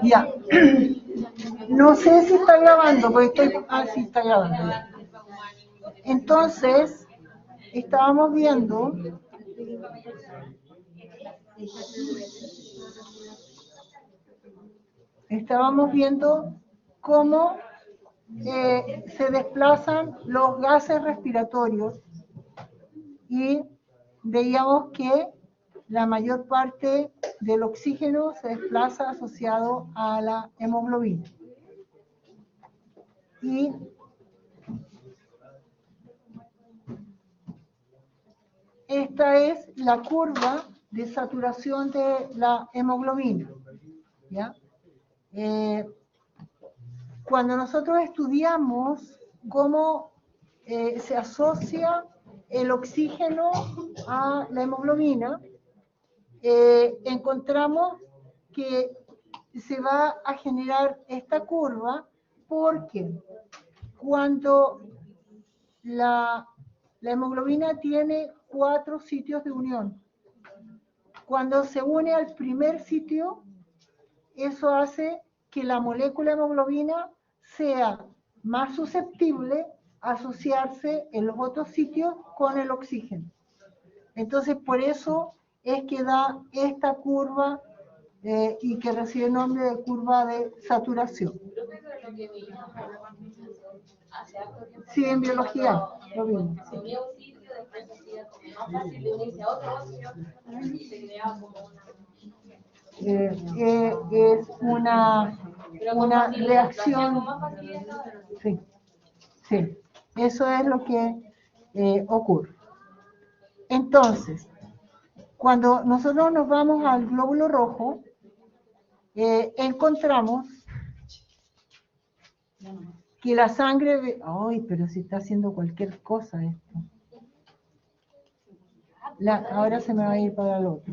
Ya. No sé si está grabando, porque estoy... Ah, sí, está grabando. Entonces, estábamos viendo... cómo se desplazan los gases respiratorios y veíamos que la mayor parte del oxígeno se desplaza asociado a la hemoglobina. Y esta es la curva de saturación de la hemoglobina, ¿ya? Cuando nosotros estudiamos cómo se asocia el oxígeno a la hemoglobina, encontramos que se va a generar esta curva porque cuando la hemoglobina tiene 4 sitios de unión, cuando se une al primer sitio, eso hace que la molécula de hemoglobina sea más susceptible a asociarse en los otros sitios con el oxígeno. Entonces, por eso es que da esta curva y que recibe el nombre de curva de saturación. Sí, en biología lo vimos. Es una reacción. Sí, sí, eso es lo que ocurre. Entonces, cuando nosotros nos vamos al glóbulo rojo, encontramos que la sangre... ¡Ay, pero se está haciendo cualquier cosa esto! Ahora se me va a ir para el otro.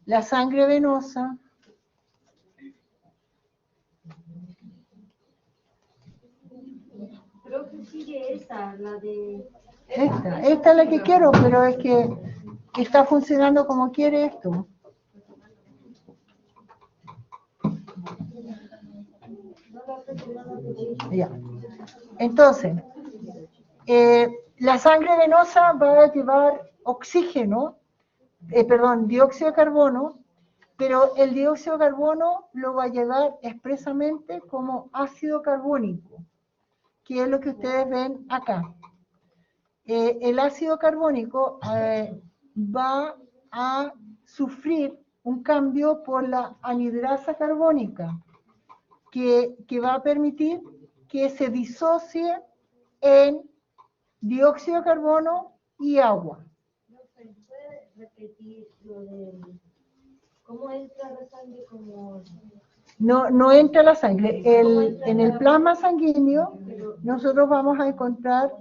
La sangre venosa Creo que sigue esa, la de... Esta es la que quiero, pero es que está funcionando como quiere esto. Ya. Entonces, la sangre venosa va a llevar oxígeno, dióxido de carbono, pero el dióxido de carbono lo va a llevar expresamente como ácido carbónico, que es lo que ustedes ven acá. El ácido carbónico va a sufrir un cambio por la anhidrasa carbónica, que va a permitir que se disocie en dióxido de carbono y agua. ¿Puede repetir lo de cómo entra la sangre como... No entra la sangre. En el plasma sanguíneo nosotros vamos a encontrar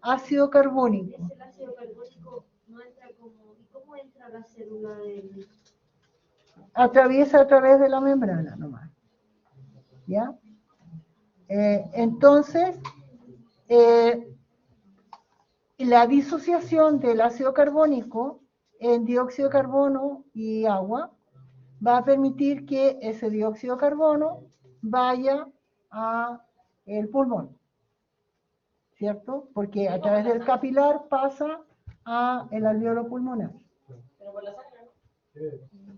ácido carbónico. El ácido carbónico no entra como... ¿Y cómo entra la célula del...? Atraviesa a través de la membrana nomás. ¿Ya? Entonces, la disociación del ácido carbónico en dióxido de carbono y agua va a permitir que ese dióxido de carbono vaya al pulmón, ¿cierto? Porque a través del capilar pasa al alveolo pulmonar. Pero por la sangre, ¿no?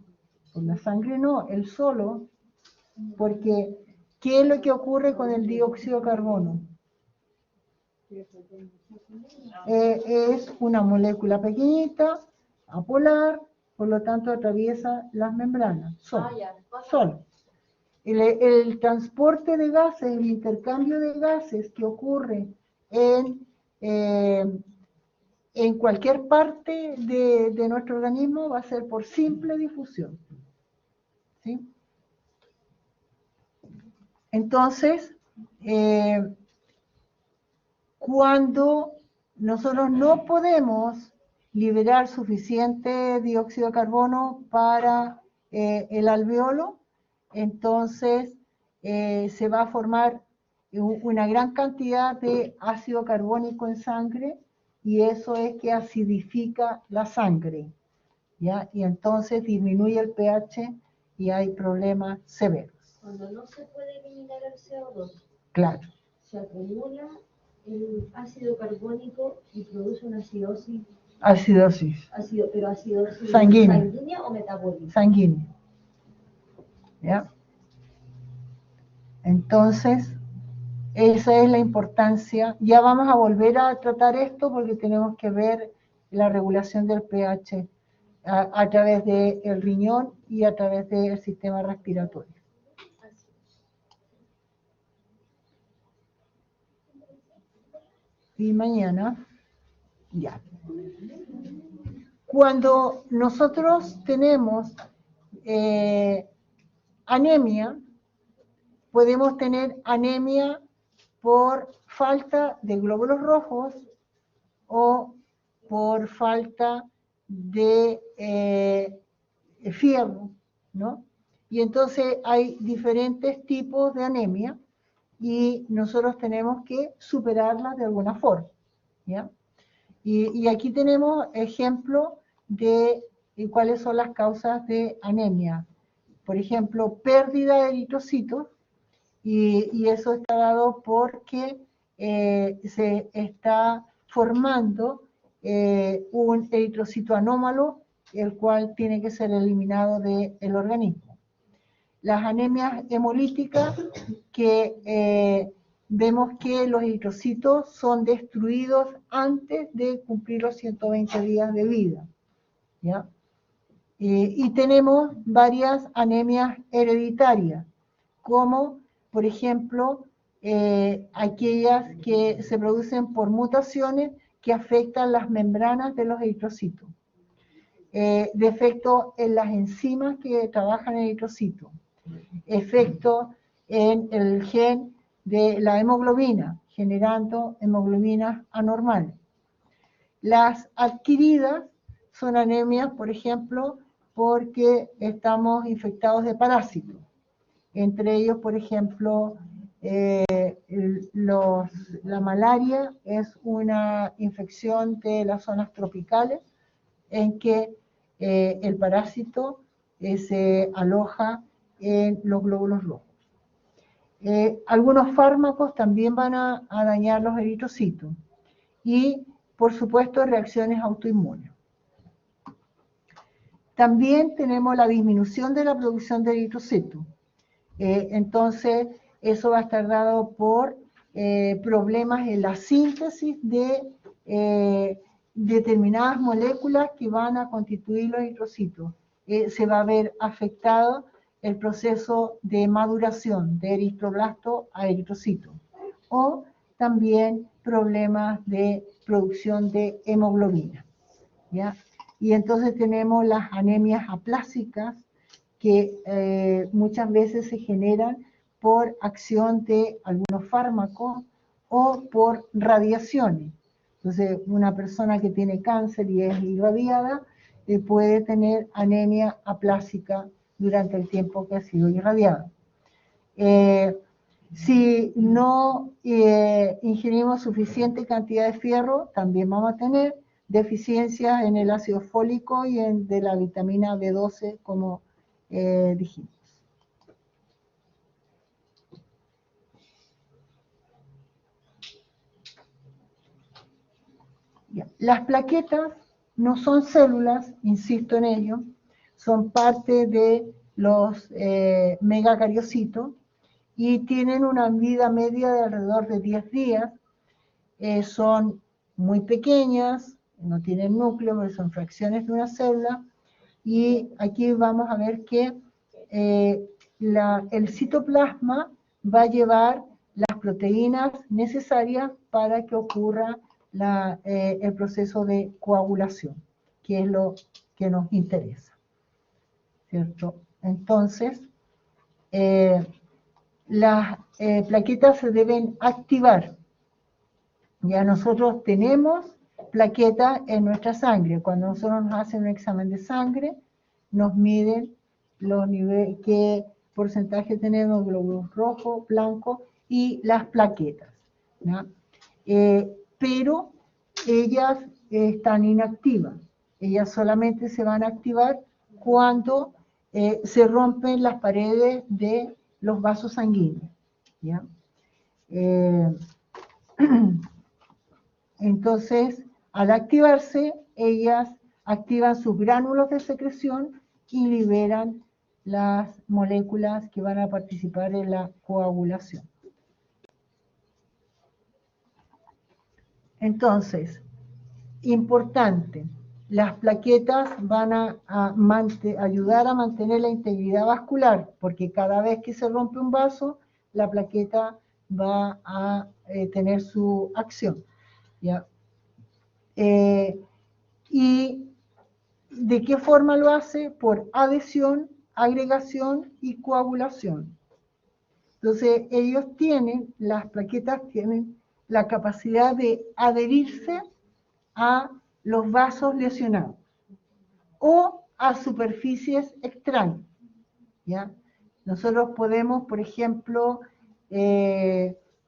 Por la sangre no, el solo, porque ¿qué es lo que ocurre con el dióxido de carbono? Es una molécula pequeñita, apolar, por lo tanto atraviesa las membranas, solo. El transporte de gases, el intercambio de gases que ocurre en cualquier parte de nuestro organismo va a ser por simple difusión. ¿Sí? Entonces, cuando nosotros no podemos liberar suficiente dióxido de carbono para el alveolo, entonces se va a formar una gran cantidad de ácido carbónico en sangre y eso es que acidifica la sangre. ¿ya? Y entonces disminuye el pH y hay problemas severos. Cuando no se puede eliminar el CO2, Claro, se acumula el ácido carbónico y produce una acidosis, acidosis pero acidosis Sanguínea. sanguínea o metabólica. sanguínea, ¿ya? Entonces, esa es la importancia. Ya vamos a volver a tratar esto porque tenemos que ver la regulación del pH a través del riñón y a través del sistema respiratorio. Y mañana, ya. Cuando nosotros tenemos anemia, podemos tener anemia por falta de glóbulos rojos o por falta de fierro, ¿no? Y entonces hay diferentes tipos de anemia y nosotros tenemos que superarlas de alguna forma, ¿ya? Y aquí tenemos ejemplos de cuáles son las causas de anemia. Por ejemplo, pérdida de eritrocitos, y eso está dado porque se está formando un eritrocito anómalo, el cual tiene que ser eliminado del organismo. Las anemias hemolíticas, que vemos que los eritrocitos son destruidos antes de cumplir los 120 días de vida, ¿ya? Y tenemos varias anemias hereditarias, como por ejemplo aquellas que se producen por mutaciones que afectan las membranas de los eritrocitos, defecto en las enzimas que trabajan en el eritrocito, efecto en el gen de la hemoglobina, generando hemoglobinas anormales. Las adquiridas son anemias, por ejemplo, porque estamos infectados de parásitos. Entre ellos, por ejemplo, la malaria es una infección de las zonas tropicales en que el parásito se aloja en los glóbulos rojos. Algunos fármacos también van a dañar los eritrocitos y, por supuesto, reacciones autoinmunes. También tenemos la disminución de la producción de eritrocitos. Entonces, eso va a estar dado por problemas en la síntesis de determinadas moléculas que van a constituir los eritrocitos. Se va a ver afectado el proceso de maduración de eritroblasto a eritrocito, o también problemas de producción de hemoglobina, ¿ya? Y entonces tenemos las anemias aplásicas, que muchas veces se generan por acción de algunos fármacos o por radiaciones. Entonces, una persona que tiene cáncer y es irradiada puede tener anemia aplásica durante el tiempo que ha sido irradiada. Si no ingerimos suficiente cantidad de fierro, también vamos a tener deficiencias en el ácido fólico y de la vitamina B12, como dijimos. Ya. Las plaquetas no son células, insisto en ello, son parte de los megacariocitos y tienen una vida media de alrededor de 10 días. Son muy pequeñas, no tienen núcleo, pero son fracciones de una célula. Y aquí vamos a ver que el citoplasma va a llevar las proteínas necesarias para que ocurra el proceso de coagulación, que es lo que nos interesa, ¿cierto? Entonces, las plaquetas se deben activar. Ya nosotros tenemos plaquetas en nuestra sangre. Cuando nosotros nos hacen un examen de sangre, nos miden los niveles, qué porcentaje tenemos de glóbulos rojos, blancos y las plaquetas, ¿no? Pero ellas están inactivas. Ellas solamente se van a activar cuando se rompen las paredes de los vasos sanguíneos, ¿ya? Entonces, al activarse, ellas activan sus gránulos de secreción y liberan las moléculas que van a participar en la coagulación. Entonces, importante, las plaquetas van a ayudar a mantener la integridad vascular, porque cada vez que se rompe un vaso, la plaqueta va a tener su acción, ¿ya? ¿Y de qué forma lo hace? Por adhesión, agregación y coagulación. Entonces, las plaquetas tienen la capacidad de adherirse a los vasos lesionados o a superficies extrañas, ¿ya? Nosotros podemos, por ejemplo,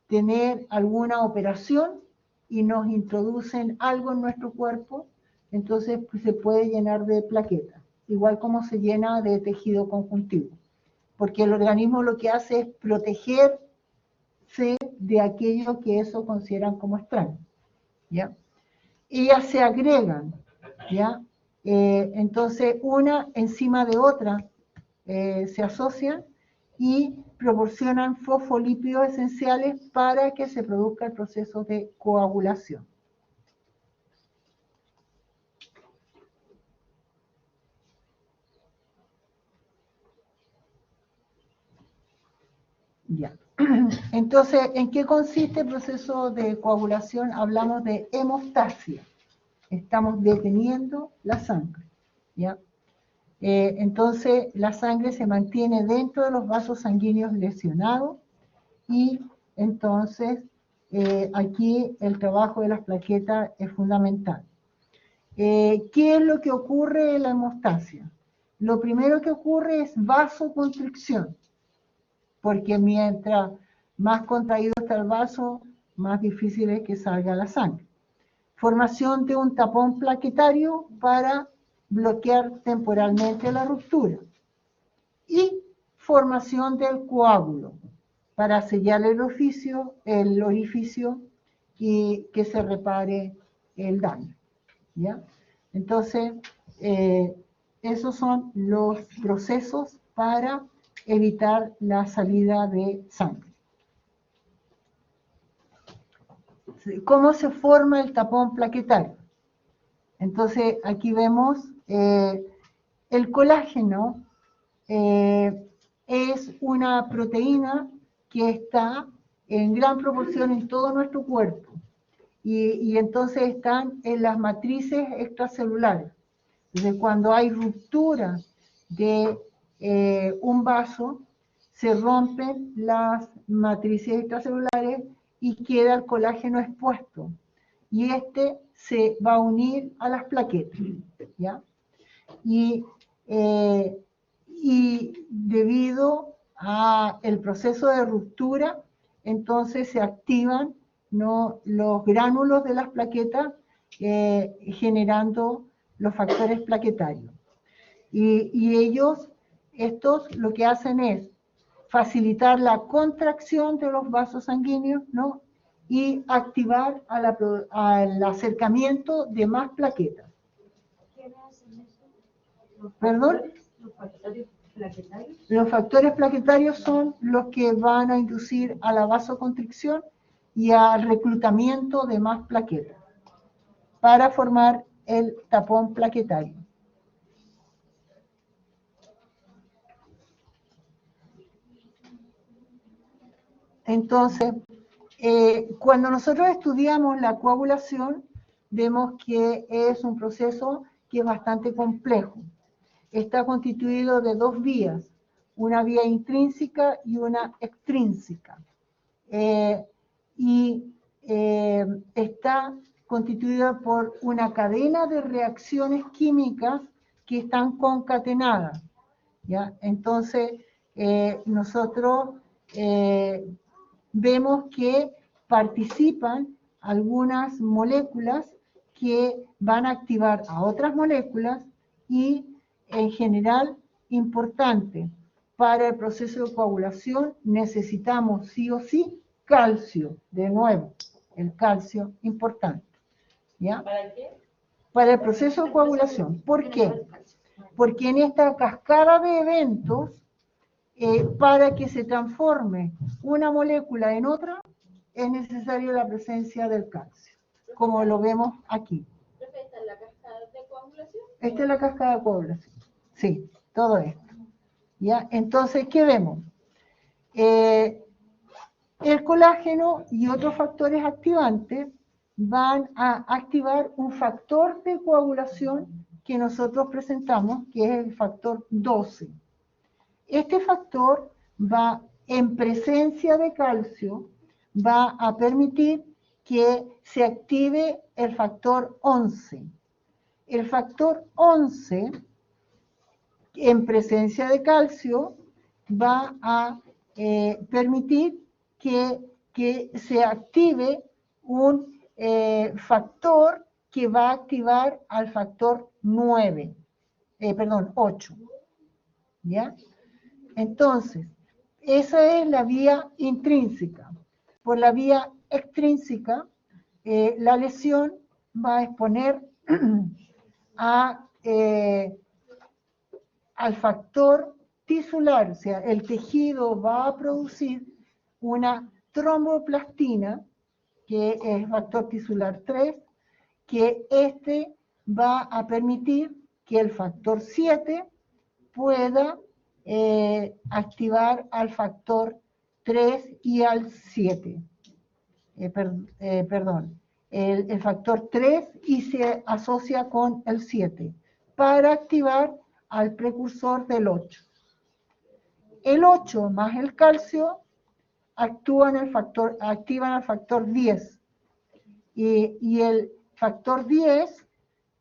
tener alguna operación y nos introducen algo en nuestro cuerpo, entonces pues, se puede llenar de plaquetas, igual como se llena de tejido conjuntivo, porque el organismo lo que hace es protegerse de aquello que eso consideran como extraño, ¿ya? Ellas se agregan, ¿ya? Entonces, una encima de otra se asocian y proporcionan fosfolípidos esenciales para que se produzca el proceso de coagulación. Ya. Entonces, ¿en qué consiste el proceso de coagulación? Hablamos de hemostasia. Estamos deteniendo la sangre, ¿ya? Entonces, la sangre se mantiene dentro de los vasos sanguíneos lesionados y entonces aquí el trabajo de las plaquetas es fundamental. ¿Qué es lo que ocurre en la hemostasia? Lo primero que ocurre es vasoconstricción, porque mientras más contraído está el vaso, más difícil es que salga la sangre. Formación de un tapón plaquetario para bloquear temporalmente la ruptura. Y formación del coágulo para sellar el orificio y que se repare el daño, ¿ya? Entonces, esos son los procesos para evitar la salida de sangre. ¿Cómo se forma el tapón plaquetario? Entonces, aquí vemos el colágeno. Es una proteína que está en gran proporción en todo nuestro cuerpo y entonces están en las matrices extracelulares. Entonces, cuando hay ruptura de un vaso, se rompen las matrices extracelulares y queda el colágeno expuesto. Y este se va a unir a las plaquetas, ¿ya? Y debido al proceso de ruptura, entonces se activan, ¿no?, los gránulos de las plaquetas generando los factores plaquetarios. Y estos lo que hacen es facilitar la contracción de los vasos sanguíneos, ¿no?, y activar al acercamiento de más plaquetas. ¿Quiénes hacen eso? ¿Perdón? ¿Los factores plaquetarios? Los factores plaquetarios son los que van a inducir a la vasoconstricción y al reclutamiento de más plaquetas para formar el tapón plaquetario. Entonces, cuando nosotros estudiamos la coagulación, vemos que es un proceso que es bastante complejo. Está constituido de dos vías, una vía intrínseca y una extrínseca. Está constituida por una cadena de reacciones químicas que están concatenadas, ¿ya? Entonces, nosotros vemos que participan algunas moléculas que van a activar a otras moléculas y, en general, importante, para el proceso de coagulación necesitamos sí o sí calcio, de nuevo, el calcio importante, ¿ya? ¿Para qué? Para el proceso de coagulación. ¿Por qué? Porque en esta cascada de eventos, para que se transforme una molécula en otra, es necesaria la presencia del calcio, como lo vemos aquí. ¿Esta es la cascada de coagulación? Esta es la cascada de coagulación. Sí, todo esto. ¿Ya? Entonces, ¿qué vemos? El colágeno y otros factores activantes van a activar un factor de coagulación que nosotros presentamos, que es el factor 12. Este factor va, en presencia de calcio, va a permitir que se active el factor 11. El factor 11, en presencia de calcio, va a permitir que se active un factor que va a activar al factor 8. ¿Ya? Entonces, esa es la vía intrínseca. Por la vía extrínseca, la lesión va a exponer al factor tisular, o sea, el tejido va a producir una tromboplastina, que es factor tisular 3, que va a permitir que el factor 7 pueda activar al factor 3 y al 7. El factor 3 y se asocia con el 7 para activar al precursor del 8. El 8 más el calcio activan al factor 10. Y el factor 10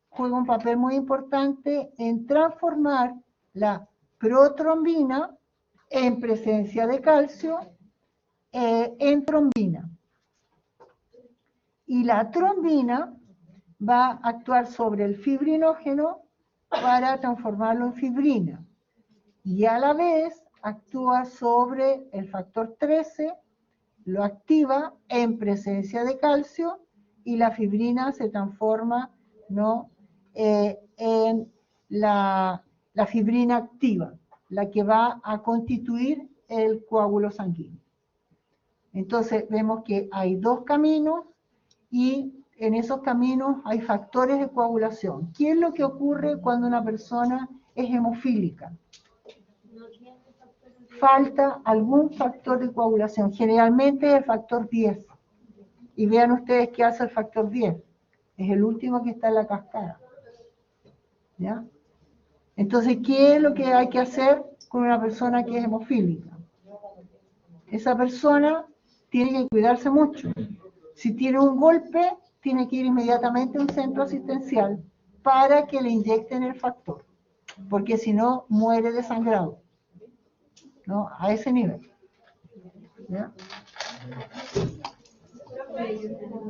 juega un papel muy importante en transformar la protrombina en presencia de calcio en trombina. Y la trombina va a actuar sobre el fibrinógeno para transformarlo en fibrina. Y a la vez actúa sobre el factor 13, lo activa en presencia de calcio y la fibrina se transforma, ¿no?, en la fibrina activa, la que va a constituir el coágulo sanguíneo. Entonces vemos que hay dos caminos y en esos caminos hay factores de coagulación. ¿Qué es lo que ocurre cuando una persona es hemofílica? Falta algún factor de coagulación, generalmente el factor 10. Y vean ustedes qué hace el factor 10. Es el último que está en la cascada. ¿Ya? Entonces, ¿qué es lo que hay que hacer con una persona que es hemofílica? Esa persona tiene que cuidarse mucho. Si tiene un golpe, tiene que ir inmediatamente a un centro asistencial para que le inyecten el factor, porque si no, muere desangrado, ¿no? A ese nivel. ¿Ya?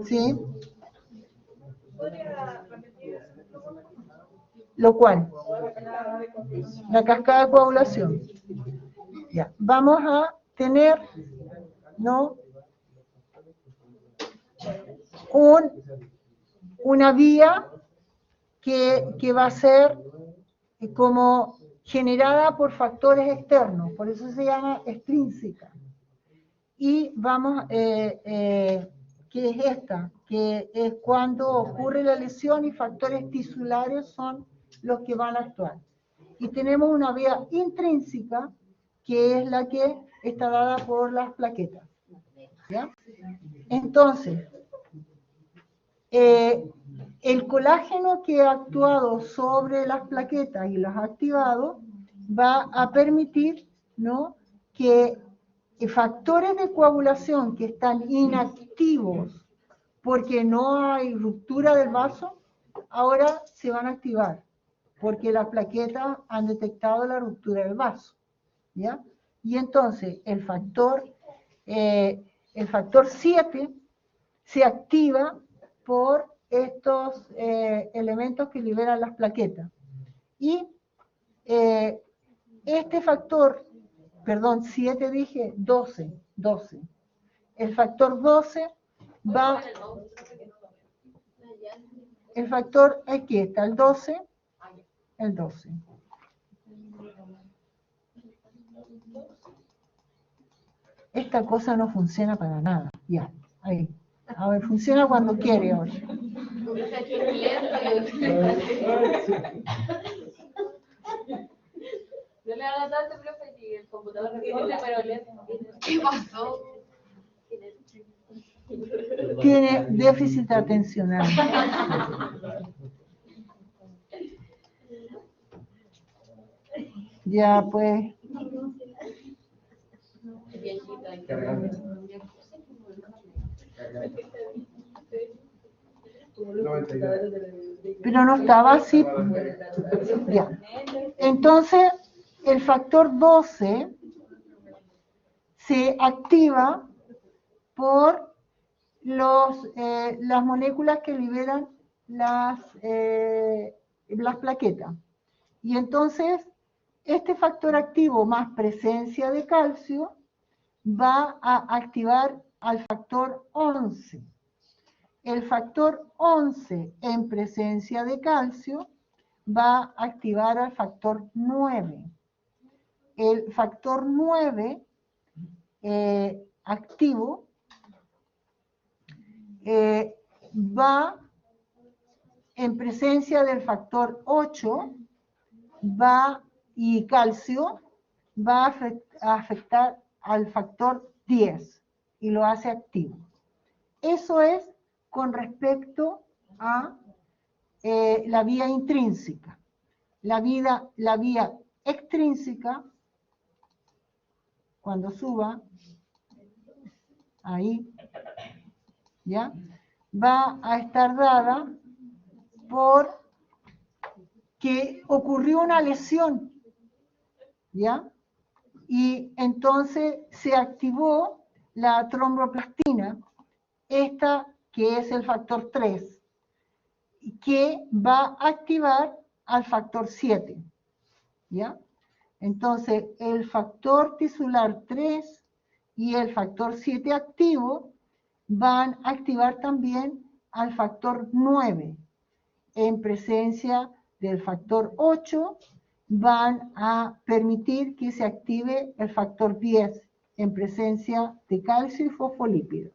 ¿Sí? Lo cual, la cascada de coagulación. Ya. Vamos a tener, ¿no?, una vía que va a ser como generada por factores externos, por eso se llama extrínseca. Y vamos, que es esta, que es cuando ocurre la lesión y factores tisulares son los que van a actuar. Y tenemos una vía intrínseca, que es la que está dada por las plaquetas. ¿Ya? Entonces, el colágeno que ha actuado sobre las plaquetas y las ha activado va a permitir, ¿no?, que factores de coagulación que están inactivos porque no hay ruptura del vaso, ahora se van a activar porque las plaquetas han detectado la ruptura del vaso. ¿Ya? Y entonces el factor 7 se activa por estos elementos que liberan las plaquetas. Y este factor, perdón, 7 dije, 12. El factor 12 va, el factor, aquí está, el 12. Esta cosa no funciona para nada, ya, ahí. A ver, funciona cuando quiere ahora. No le hagas tanto, profe, si el computador responde, pero lento. ¿Qué pasó? Tiene déficit atencional. Ya, pues. Pero no estaba así. Ya. Entonces, el factor 12 se activa por las moléculas que liberan las plaquetas. Y entonces, este factor activo más presencia de calcio va a activar al factor 11. El factor 11 en presencia de calcio va a activar al factor 9. El factor 9 activo va en presencia del factor 8 y calcio va a afectar al factor 10 y lo hace activo. Eso es con respecto a la vía intrínseca. La vía extrínseca, cuando suba, ahí, ¿ya? Va a estar dada por que ocurrió una lesión, ¿ya? Y entonces se activó la tromboplastina, esta que es el factor 3, que va a activar al factor 7, ¿ya? Entonces, el factor tisular 3 y el factor 7 activo van a activar también al factor 9. En presencia del factor 8 van a permitir que se active el factor 10 en presencia de calcio y fosfolípidos.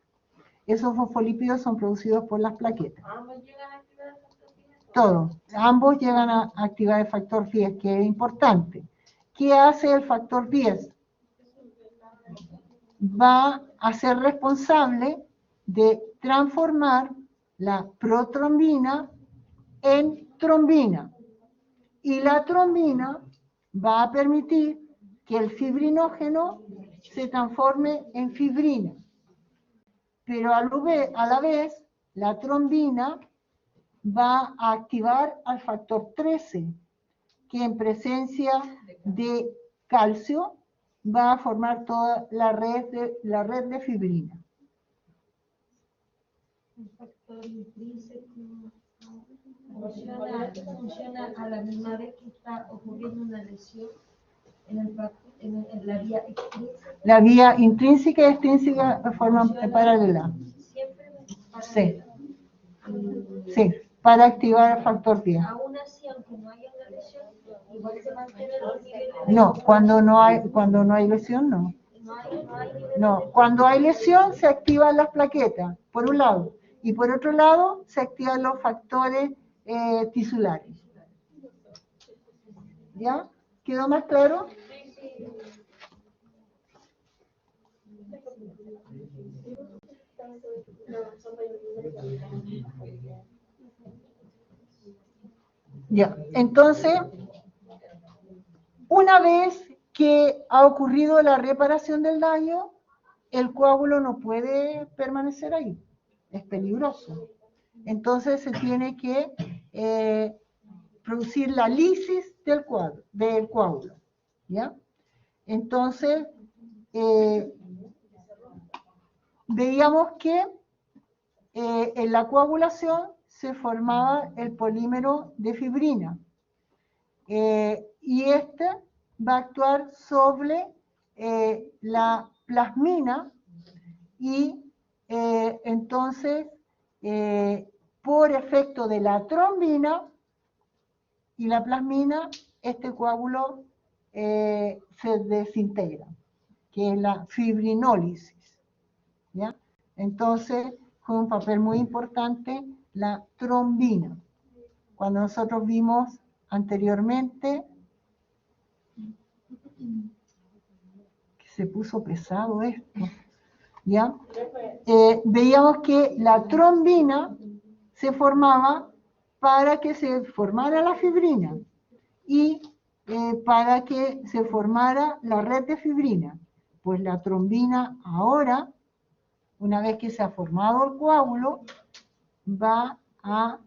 Esos fosfolípidos son producidos por las plaquetas. ¿Ambos llegan a activar el factor 10? Todos, ambos llegan a activar el factor 10, que es importante. ¿Qué hace el factor 10? Va a ser responsable de transformar la protrombina en trombina. Y la trombina va a permitir que el fibrinógeno se transforme en fibrina. Pero a la vez, la trombina va a activar al factor 13, que en presencia de calcio va a formar toda la red de fibrina. El factor intrínseco funciona a la misma vez que está ocurriendo una lesión en la vía extrínseca. La vía intrínseca y extrínseca forman paralela. Siempre Sí. Sí, para activar el factor 10. Aún así, aunque no haya una lesión, igual se mantienen los niveles. No, cuando no hay lesión, no. No, cuando hay lesión se activan las plaquetas, por un lado, y por otro lado se activan los factores tisulares. ¿Ya? ¿Quedó más claro? Ya, entonces, una vez que ha ocurrido la reparación del daño, el coágulo no puede permanecer ahí, es peligroso. Entonces se tiene que producir la lisis del coágulo, ¿ya? Entonces, veíamos que en la coagulación se formaba el polímero de fibrina. Y este va a actuar sobre la plasmina y entonces por efecto de la trombina y la plasmina, este coágulo se desintegra, que es la fibrinólisis, ¿ya? Entonces, juega un papel muy importante la trombina. Cuando nosotros vimos anteriormente, que se puso pesado esto, ¿ya? Veíamos que la trombina se formaba para que se formara la fibrina y para que se formara la red de fibrina. Pues la trombina ahora, una vez que se ha formado el coágulo, va a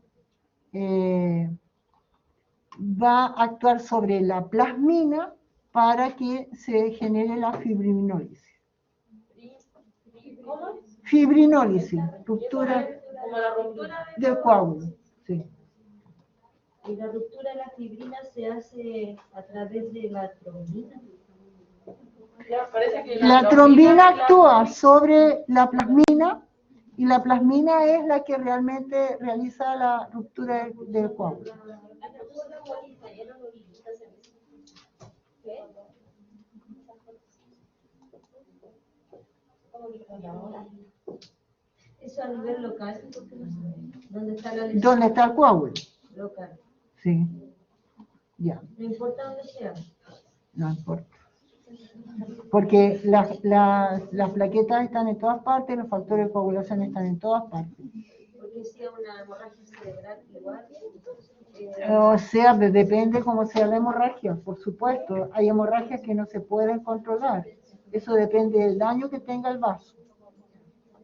actuar sobre la plasmina para que se genere la fibrinólisis. ¿Cómo? Fibrinólisis, ruptura Como la ruptura del coágulo. Sí. Y la ruptura de la fibrina se hace a través de la trombina. Ya, parece que La trombina actúa sobre la plasmina y la plasmina es la que realmente realiza la ruptura del coágulo. Eso a nivel local, porque no sé. ¿Dónde está la lesión? ¿Dónde está el coágulo? Local. Sí. Ya, No importa dónde sea. no importa. Porque las plaquetas están en todas partes, los factores de coagulación están en todas partes. Porque si es una hemorragia cerebral igual. O sea, depende cómo sea la hemorragia, por supuesto. Hay hemorragias que no se pueden controlar. Eso depende del daño que tenga el vaso.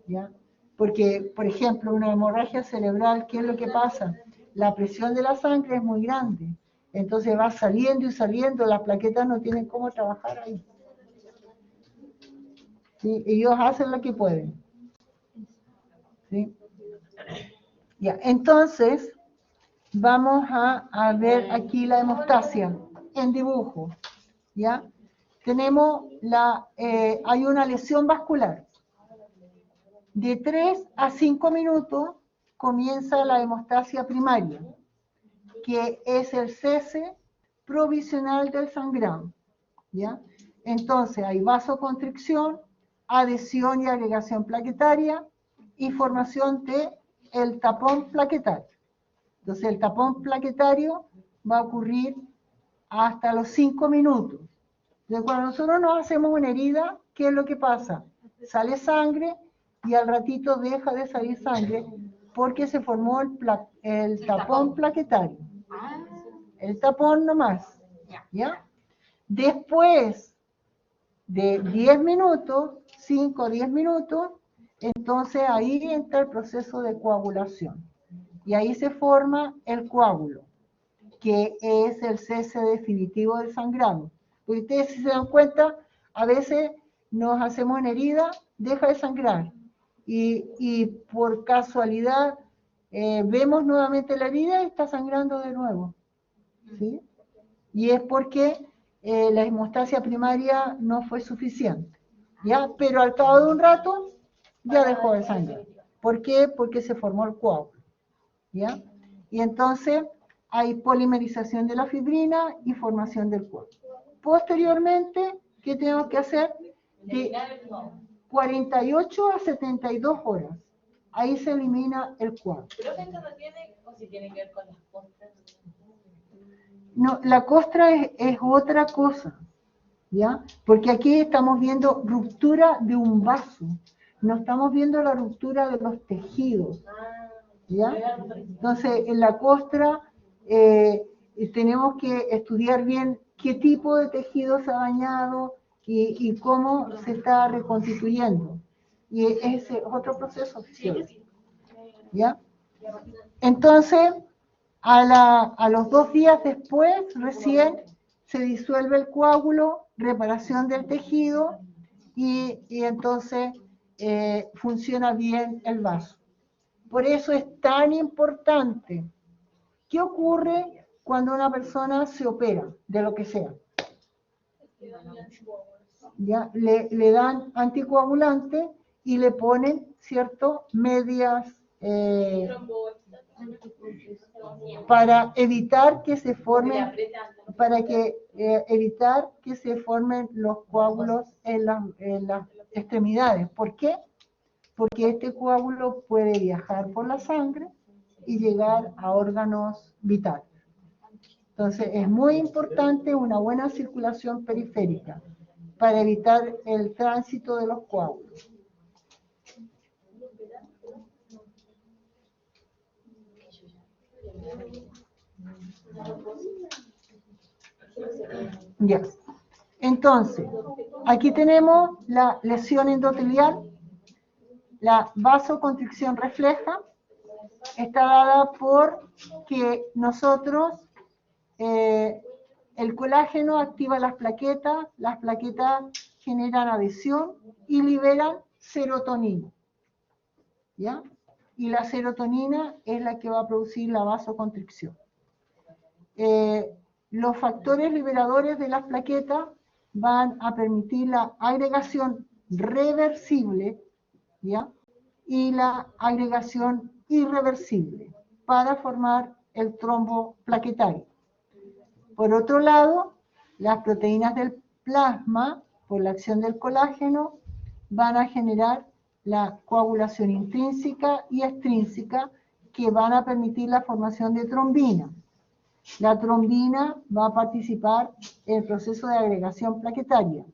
¿Ya? Porque, por ejemplo, una hemorragia cerebral, ¿qué es lo que pasa? La presión de la sangre es muy grande. Entonces va saliendo y saliendo, las plaquetas no tienen cómo trabajar ahí. ¿Sí? Ellos hacen lo que pueden. ¿Sí? Ya, entonces, vamos a ver aquí la hemostasia en dibujo. ¿Ya? Tenemos hay una lesión vascular. De 3 a 5 minutos comienza la hemostasia primaria, que es el cese provisional del sangrado. ¿Ya? Entonces hay vasoconstricción, adhesión y agregación plaquetaria y formación del tapón plaquetario. Entonces el tapón plaquetario va a ocurrir hasta los 5 minutos. Entonces cuando nosotros nos hacemos una herida, ¿qué es lo que pasa? Sale sangre y al ratito deja de salir sangre porque se formó el tapón plaquetario. El tapón nomás. ¿Ya? Después de 10 minutos, 5 o 10 minutos, entonces ahí entra el proceso de coagulación. Y ahí se forma el coágulo, que es el cese definitivo del sangrado. Porque ustedes, si se dan cuenta, a veces nos hacemos una herida, deja de sangrar. Y por casualidad vemos nuevamente la herida y está sangrando de nuevo. ¿Sí? Y es porque la hemostasia primaria no fue suficiente, ¿ya? Pero al cabo de un rato ya dejó de sangrar. ¿Por qué? Porque se formó el coágulo, ¿ya? Y entonces hay polimerización de la fibrina y formación del coágulo. Posteriormente, ¿qué tenemos que hacer? De 48 a 72 horas. Ahí se elimina el coágulo. ¿Pero esto no tiene o si tiene que ver con las costras? No, la costra es otra cosa, ¿ya? Porque aquí estamos viendo ruptura de un vaso, no estamos viendo la ruptura de los tejidos, ¿ya? Entonces, en la costra tenemos que estudiar bien qué tipo de tejido se ha dañado y cómo se está reconstituyendo. Y ese es otro proceso fisiológico, ¿ya? Entonces, a los 2 días después, recién, se disuelve el coágulo, reparación del tejido y entonces funciona bien el vaso. Por eso es tan importante. ¿Qué ocurre cuando una persona se opera de lo que sea? Ya, le dan anticoagulante y le ponen, ¿cierto?, medias para evitar que se formen, evitar que se formen los coágulos en las extremidades. ¿Por qué? Porque este coágulo puede viajar por la sangre y llegar a órganos vitales. Entonces, es muy importante una buena circulación periférica para evitar el tránsito de los coágulos. Ya. Entonces, aquí tenemos la lesión endotelial, la vasoconstricción refleja, está dada por que nosotros, el colágeno activa las plaquetas generan adhesión y liberan serotonina, ¿ya? Y la serotonina es la que va a producir la vasoconstricción. Los factores liberadores de las plaquetas van a permitir la agregación reversible, ¿ya?, y la agregación irreversible para formar el trombo plaquetario. Por otro lado, las proteínas del plasma, por la acción del colágeno, van a generar la coagulación intrínseca y extrínseca que van a permitir la formación de trombina. La trombina va a participar en el proceso de agregación plaquetaria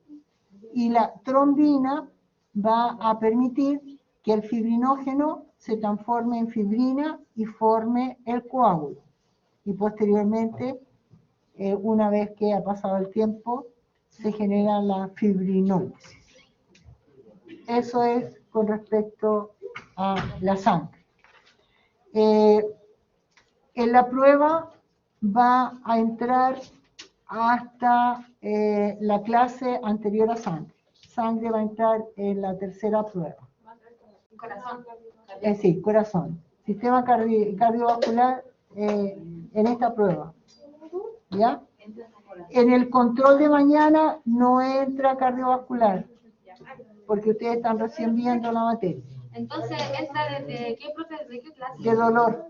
y la trombina va a permitir que el fibrinógeno se transforme en fibrina y forme el coágulo. Y posteriormente, una vez que ha pasado el tiempo, se genera la fibrinólisis. Eso es con respecto a la sangre. En la prueba va a entrar hasta la clase anterior a sangre. Sangre va a entrar en la tercera prueba. Corazón. Sí, corazón. Sistema cardiovascular en esta prueba. ¿Ya? En el control de mañana no entra cardiovascular, porque ustedes están recién viendo la materia. Entonces, ¿entra desde qué clase? De dolor.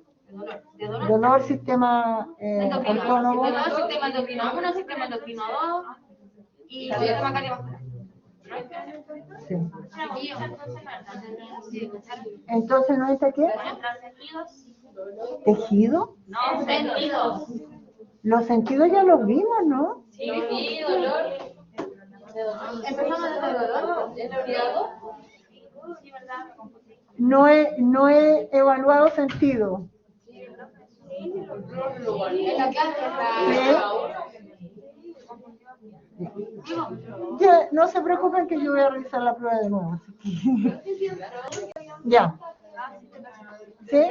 ¿De dolor? Dolor, sistema autónomo. Dolor, sistema endocrino 1, sistema endocrino 2 y sistema cardiovascular. Sí. Sí. Entonces, ¿no está qué? ¿Entran sentidos? ¿Tejido? No, sentidos. Los sentidos ya los vimos, ¿no? Sí, dolor. Empezamos desde dolor. ¿Es olvidado? Sí, ¿verdad? Me confundí. No he evaluado sentido. En la clase Ya, no se preocupen que yo voy a revisar la prueba de nuevo. Así que... Ya. ¿Sí?